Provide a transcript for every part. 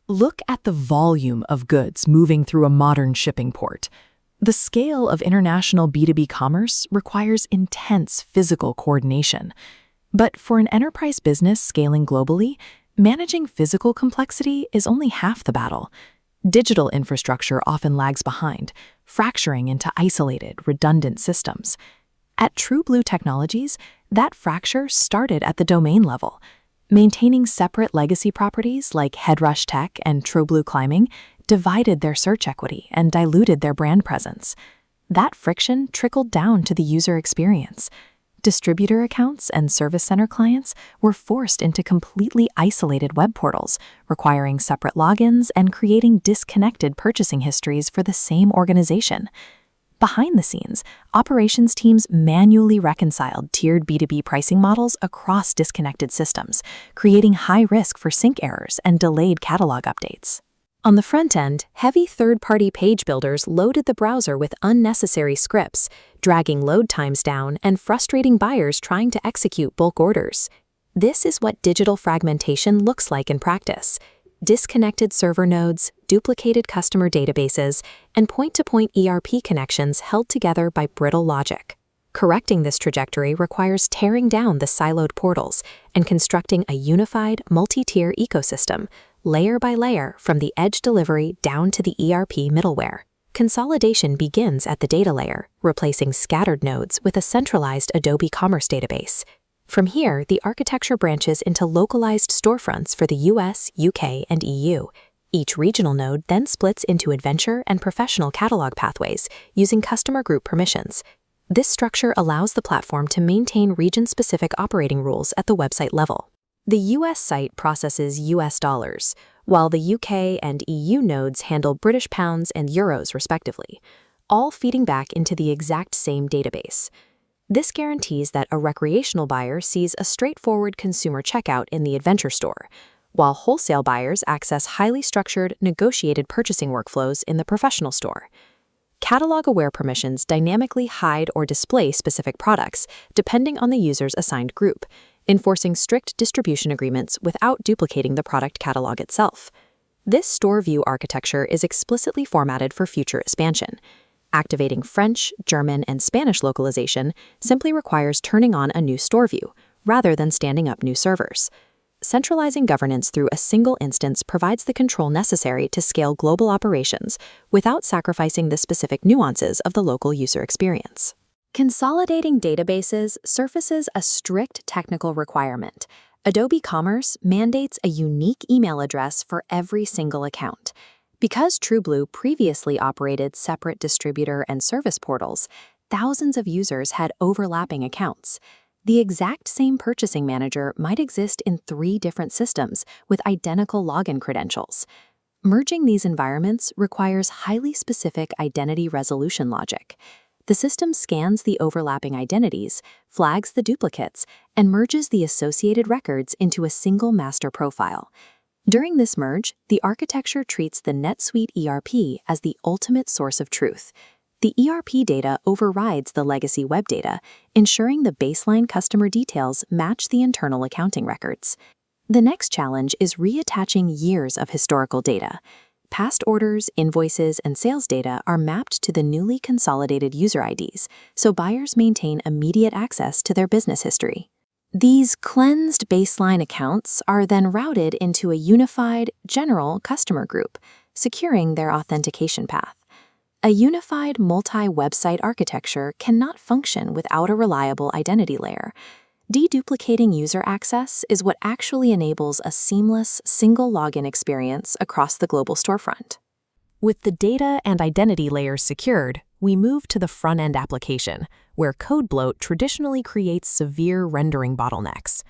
Look at the volume of goods moving through a modern shipping port. The scale of international B2B commerce requires intense physical coordination. But for an enterprise business scaling globally, managing physical complexity is only half the battle. Digital infrastructure often lags behind, fracturing into isolated, redundant systems. At TruBlue Technologies, that fracture started at the domain level. Maintaining separate legacy properties like Headrush Tech and TruBlue Climbing divided their search equity and diluted their brand presence. That friction trickled down to the user experience. Distributor accounts and service center clients were forced into completely isolated web portals, requiring separate logins and creating disconnected purchasing histories for the same organization. Behind the scenes, operations teams manually reconciled tiered B2B pricing models across disconnected systems, creating high risk for sync errors and delayed catalog updates. On the front end, heavy third-party page builders loaded the browser with unnecessary scripts, dragging load times down and frustrating buyers trying to execute bulk orders. This is what digital fragmentation looks like in practice. Disconnected server nodes, duplicated customer databases, and point-to-point ERP connections held together by brittle logic. Correcting this trajectory requires tearing down the siloed portals and constructing a unified, multi-tier ecosystem, layer by layer from the edge delivery down to the ERP middleware. Consolidation begins at the data layer, replacing scattered nodes with a centralized Adobe Commerce database. From here, the architecture branches into localized storefronts for the US, UK, and EU. Each regional node then splits into adventure and professional catalog pathways using customer group permissions. This structure allows the platform to maintain region-specific operating rules at the website level. The US site processes US dollars, while the UK and EU nodes handle British pounds and euros respectively, all feeding back into the exact same database. This guarantees that a recreational buyer sees a straightforward consumer checkout in the adventure store, while wholesale buyers access highly structured, negotiated purchasing workflows in the professional store. Catalog-aware permissions dynamically hide or display specific products depending on the user's assigned group, enforcing strict distribution agreements without duplicating the product catalog itself. This store view architecture is explicitly formatted for future expansion. Activating French, German, and Spanish localization simply requires turning on a new store view, rather than standing up new servers. Centralizing governance through a single instance provides the control necessary to scale global operations without sacrificing the specific nuances of the local user experience. Consolidating databases surfaces a strict technical requirement. Adobe Commerce mandates a unique email address for every single account. Because TruBlue previously operated separate distributor and service portals, thousands of users had overlapping accounts. The exact same purchasing manager might exist in 3 different systems with identical login credentials. Merging these environments requires highly specific identity resolution logic. The system scans the overlapping identities, flags the duplicates, and merges the associated records into a single master profile. During this merge, the architecture treats the NetSuite ERP as the ultimate source of truth. The ERP data overrides the legacy web data, ensuring the baseline customer details match the internal accounting records. The next challenge is reattaching years of historical data. Past orders, invoices, and sales data are mapped to the newly consolidated user IDs, so buyers maintain immediate access to their business history. These cleansed baseline accounts are then routed into a unified, general customer group, securing their authentication path. A unified multi-website architecture cannot function without a reliable identity layer. Deduplicating user access is what actually enables a seamless, single login experience across the global storefront. With the data and identity layers secured, we move to the front-end application, where code bloat traditionally creates severe rendering bottlenecks.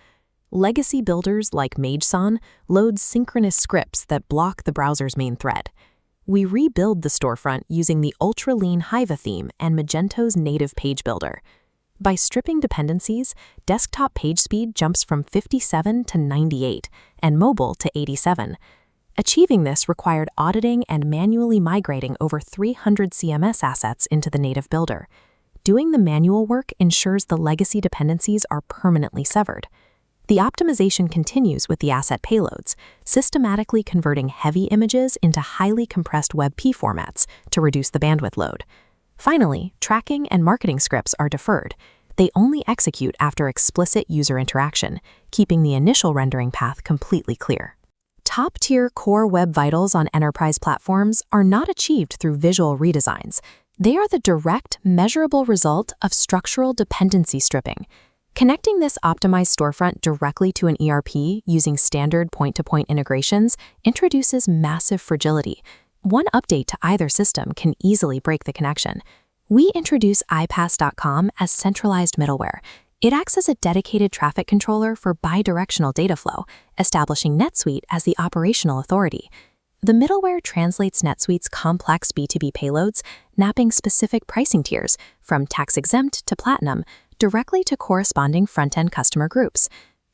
Legacy builders like Magezon load synchronous scripts that block the browser's main thread. We rebuild the storefront using the ultra-lean Hyvä theme and Magento's native page builder. By stripping dependencies, desktop page speed jumps from 57 to 98 and mobile to 87. Achieving this required auditing and manually migrating over 300 CMS assets into the native builder. Doing the manual work ensures the legacy dependencies are permanently severed. The optimization continues with the asset payloads, systematically converting heavy images into highly compressed WebP formats to reduce the bandwidth load. Finally, tracking and marketing scripts are deferred. They only execute after explicit user interaction, keeping the initial rendering path completely clear. Top-tier core web vitals on enterprise platforms are not achieved through visual redesigns. They are the direct, measurable result of structural dependency stripping. Connecting this optimized storefront directly to an ERP using standard point-to-point integrations introduces massive fragility. One update to either system can easily break the connection. We introduce iPass.com as centralized middleware. It acts as a dedicated traffic controller for bi-directional data flow, establishing NetSuite as the operational authority. The middleware translates NetSuite's complex B2B payloads, mapping specific pricing tiers, from tax-exempt to platinum, directly to corresponding front-end customer groups.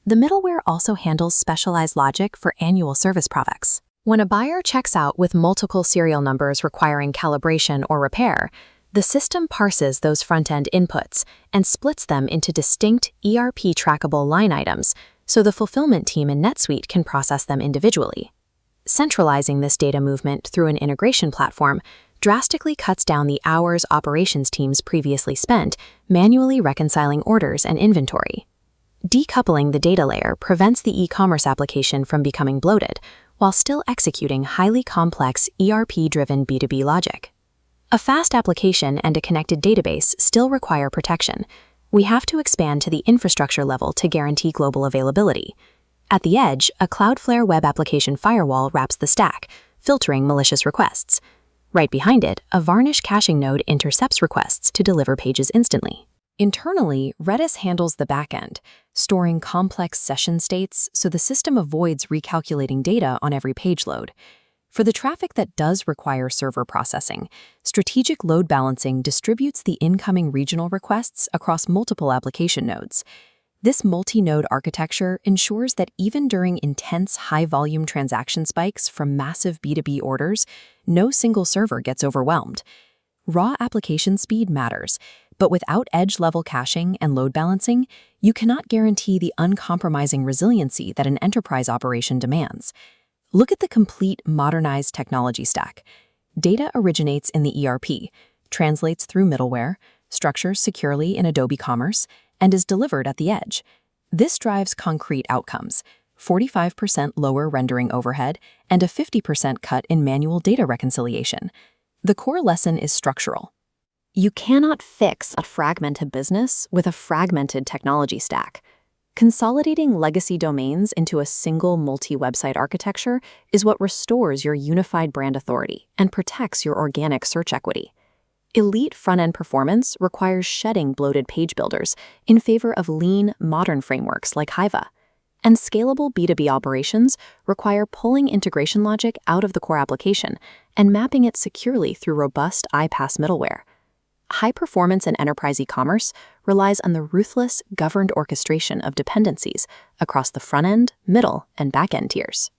The middleware also handles specialized logic for annual service products. When a buyer checks out with multiple serial numbers requiring calibration or repair, the system parses those front-end inputs and splits them into distinct ERP-trackable line items so the fulfillment team in NetSuite can process them individually. Centralizing this data movement through an integration platform drastically cuts down the hours operations teams previously spent manually reconciling orders and inventory. Decoupling the data layer prevents the e-commerce application from becoming bloated, while still executing highly complex ERP-driven B2B logic. A fast application and a connected database still require protection. We have to expand to the infrastructure level to guarantee global availability. At the edge, a Cloudflare web application firewall wraps the stack, filtering malicious requests. Right behind it, a Varnish caching node intercepts requests to deliver pages instantly. Internally, Redis handles the backend, storing complex session states so the system avoids recalculating data on every page load. For the traffic that does require server processing, strategic load balancing distributes the incoming regional requests across multiple application nodes. This multi-node architecture ensures that even during intense high-volume transaction spikes from massive B2B orders, no single server gets overwhelmed. Raw application speed matters, but without edge-level caching and load balancing, you cannot guarantee the uncompromising resiliency that an enterprise operation demands. Look at the complete modernized technology stack. Data originates in the ERP, translates through middleware, structures securely in Adobe Commerce, and is delivered at the edge. This drives concrete outcomes: 45% lower rendering overhead and a 50% cut in manual data reconciliation. The core lesson is structural. You cannot fix a fragmented business with a fragmented technology stack. Consolidating legacy domains into a single multi-website architecture is what restores your unified brand authority and protects your organic search equity. Elite front-end performance requires shedding bloated page builders in favor of lean, modern frameworks like Hyvä. And scalable B2B operations require pulling integration logic out of the core application and mapping it securely through robust iPass middleware. High performance in enterprise e-commerce relies on the ruthless, governed orchestration of dependencies across the front-end, middle, and back-end tiers.